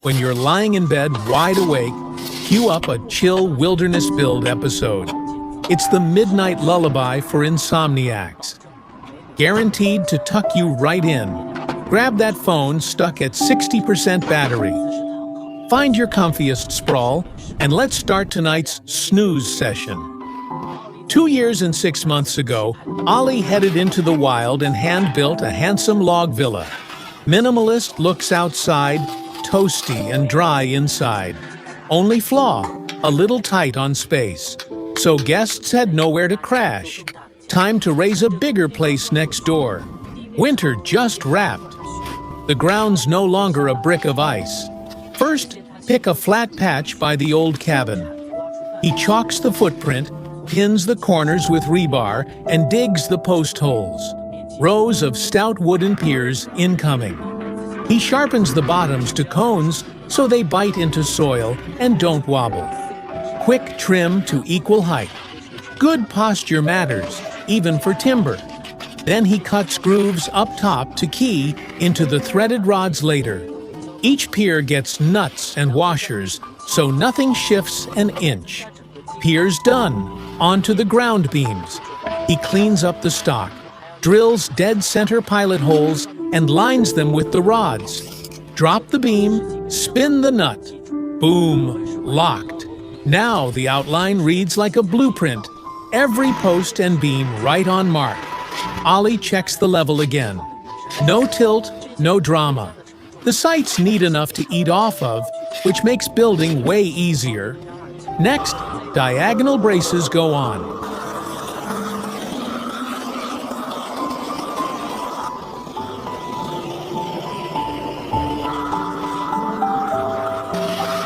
When you're lying in bed wide awake, cue up a chill wilderness build episode. It's the midnight lullaby for insomniacs. Guaranteed to tuck you right in. Grab that phone stuck at 60% battery. Find your comfiest sprawl, and let's start tonight's snooze session. 2 years and 6 months ago, Ollie headed into the wild and hand-built a handsome log villa. Minimalist looks outside, toasty and dry inside. Only flaw, a little tight on space. So guests had nowhere to crash. Time to raise a bigger place next door. Winter just wrapped. The ground's no longer a brick of ice. First, pick a flat patch by the old cabin. He chalks the footprint, pins the corners with rebar, and digs the post holes. Rows of stout wooden piers incoming. He sharpens the bottoms to cones so they bite into soil and don't wobble. Quick trim to equal height. Good posture matters, even for timber. Then he cuts grooves up top to key into the threaded rods later. Each pier gets nuts and washers, so nothing shifts an inch. Piers done, onto the ground beams. He cleans up the stock, drills dead center pilot holes, and lines them with the rods. Drop the beam, spin the nut. Boom, locked. Now the outline reads like a blueprint. Every post and beam right on mark. Ollie checks the level again. No tilt, no drama. The site's neat enough to eat off of, which makes building way easier. Next, diagonal braces go on.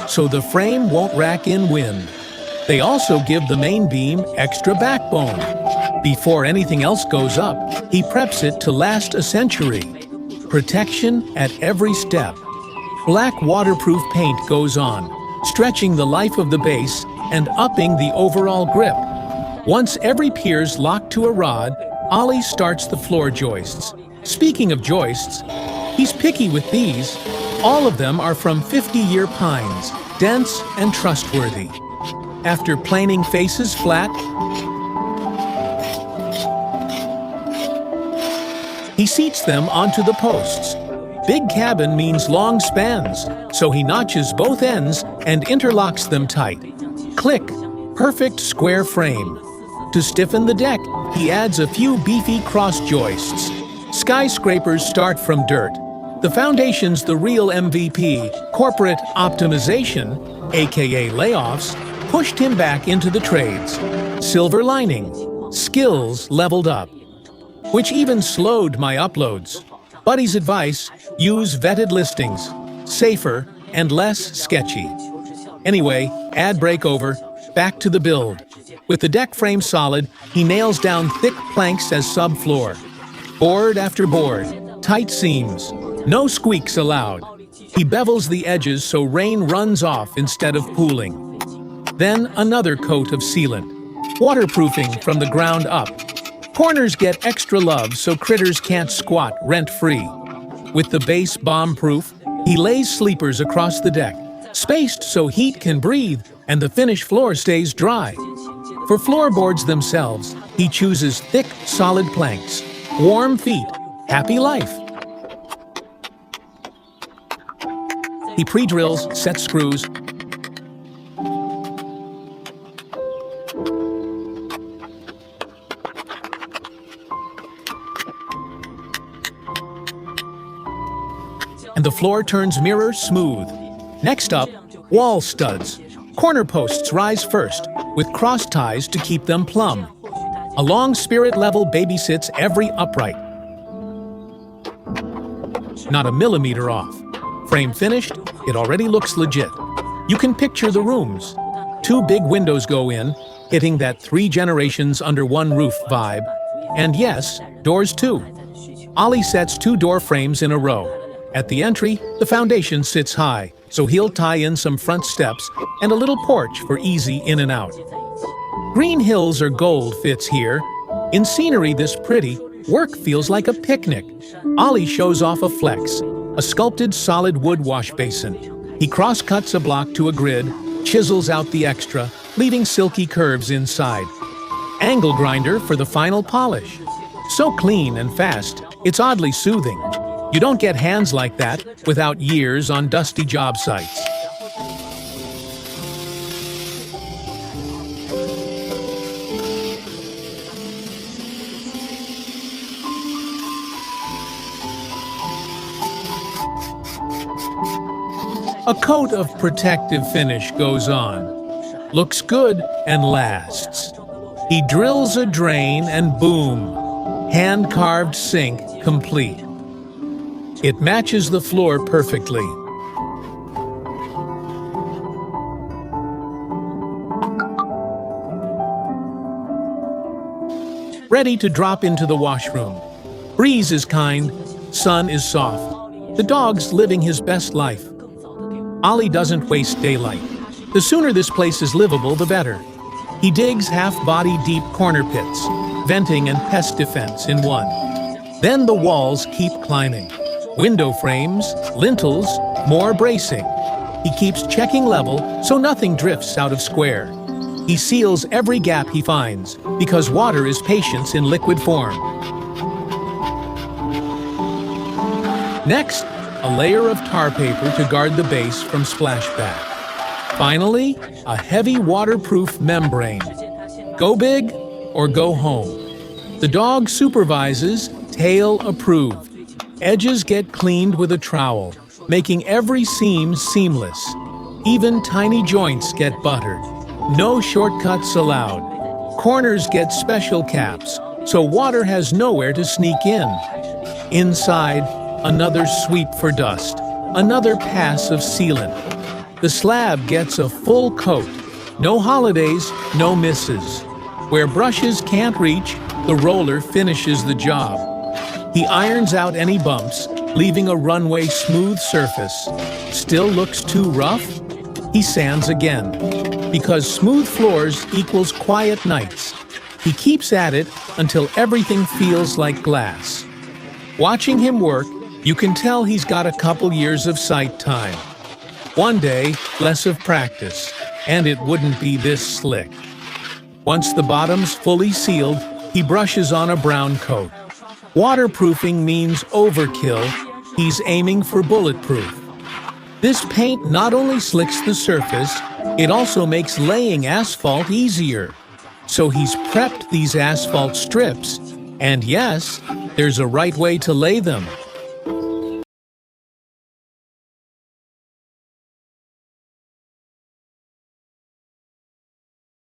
So the frame won't rack in wind. They also give the main beam extra backbone. Before anything else goes up, he preps it to last a century. Protection at every step. Black waterproof paint goes on, stretching the life of the base and upping the overall grip. Once every pier's locked to a rod, Ollie starts the floor joists. Speaking of joists, he's picky with these. All of them are from 50-year pines, dense and trustworthy. After planing faces flat, he seats them onto the posts. Big cabin means long spans, so he notches both ends and interlocks them tight. Click, perfect square frame. To stiffen the deck, he adds a few beefy cross joists. Skyscrapers start from dirt. The foundation's the real MVP. Corporate optimization, aka layoffs, pushed him back into the trades. Silver lining, skills leveled up. Which even slowed my uploads. Buddy's advice, use vetted listings. Safer and less sketchy. Anyway, ad break over, back to the build. With the deck frame solid, he nails down thick planks as subfloor. Board after board, tight seams. No squeaks allowed. He bevels the edges so rain runs off instead of pooling. Then another coat of sealant. Waterproofing from the ground up. Corners get extra love so critters can't squat rent-free. With the base bomb-proof, he lays sleepers across the deck, spaced so heat can breathe and the finished floor stays dry. For floorboards themselves, he chooses thick, solid planks. Warm feet, happy life. He pre-drills, sets screws, and the floor turns mirror smooth. Next up, wall studs. Corner posts rise first, with cross ties to keep them plumb. A long spirit level babysits every upright. Not a millimeter off. Frame finished, it already looks legit. You can picture the rooms. 2 big windows go in, hitting that 3 generations under one roof vibe. And yes, doors too. Ollie sets 2 door frames in a row. At the entry, the foundation sits high, so he'll tie in some front steps and a little porch for easy in and out. Green hills or gold fits here. In scenery this pretty, work feels like a picnic. Ollie shows off a flex, a sculpted solid wood wash basin. He cross-cuts a block to a grid, chisels out the extra, leaving silky curves inside. Angle grinder for the final polish. So clean and fast, it's oddly soothing. You don't get hands like that without years on dusty job sites. A coat of protective finish goes on. Looks good and lasts. He drills a drain and boom, hand-carved sink complete. It matches the floor perfectly. Ready to drop into the washroom. Breeze is kind, sun is soft. The dog's living his best life. Ollie doesn't waste daylight. The sooner this place is livable, the better. He digs half-body deep corner pits, venting and pest defense in one. Then the walls keep climbing. Window frames, lintels, more bracing. He keeps checking level so nothing drifts out of square. He seals every gap he finds because water is patience in liquid form. Next, a layer of tar paper to guard the base from splashback. Finally, a heavy waterproof membrane. Go big or go home. The dog supervises, tail approved. Edges get cleaned with a trowel, making every seam seamless. Even tiny joints get buttered. No shortcuts allowed. Corners get special caps, so water has nowhere to sneak in. Inside, another sweep for dust, another pass of sealant. The slab gets a full coat. No holidays, no misses. Where brushes can't reach, the roller finishes the job. He irons out any bumps, leaving a runway smooth surface. Still looks too rough? He sands again. Because smooth floors equals quiet nights. He keeps at it until everything feels like glass. Watching him work, you can tell he's got a couple years of sight time. One day, less of practice, and it wouldn't be this slick. Once the bottom's fully sealed, he brushes on a brown coat. Waterproofing means overkill. He's aiming for bulletproof. This paint not only slicks the surface, it also makes laying asphalt easier. So he's prepped these asphalt strips, and yes, there's a right way to lay them.